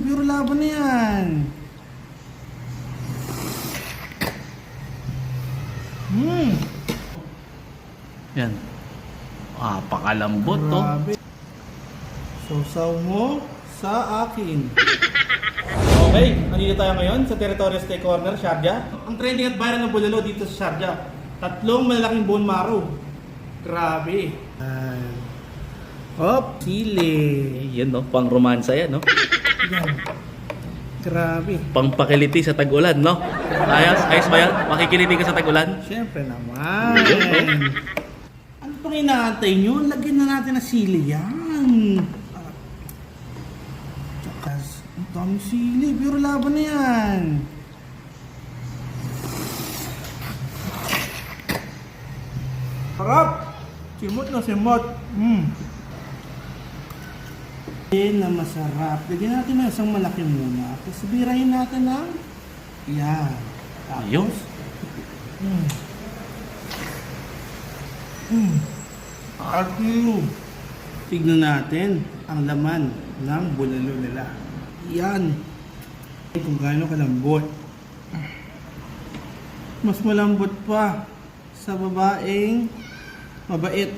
Puro laban na yan. Yan. Pakalambot to. Grabe. Sausaw mo sa akin. Okay, nandito tayo ngayon sa Territorial Steak Corner, Sharjah. Ang trending at viral ng bulalo dito sa Sharjah. 3 malalaking bone marrow. Grabe. Hop, sili. Yan no, pang romansa yan no. Yan. Grabe. Pang pakiliti sa tag-ulan no. Ayos ba yan? Makikiliti ka sa tag-ulan? Siyempre naman. Ano pang inaantay nyo? Lagyan na natin ng sili yan. Tsaka, ang daming sili. Pero laban na yan. Harap. Simot na simot. Na masarap. Lagyan natin ng isang malaki muna. Tapos birahin natin ng yan. Tapos, tignan natin ang laman ng bulalo nila. Yan. Kung gaano kalambot. Mas malambot pa sa babaeng mabait.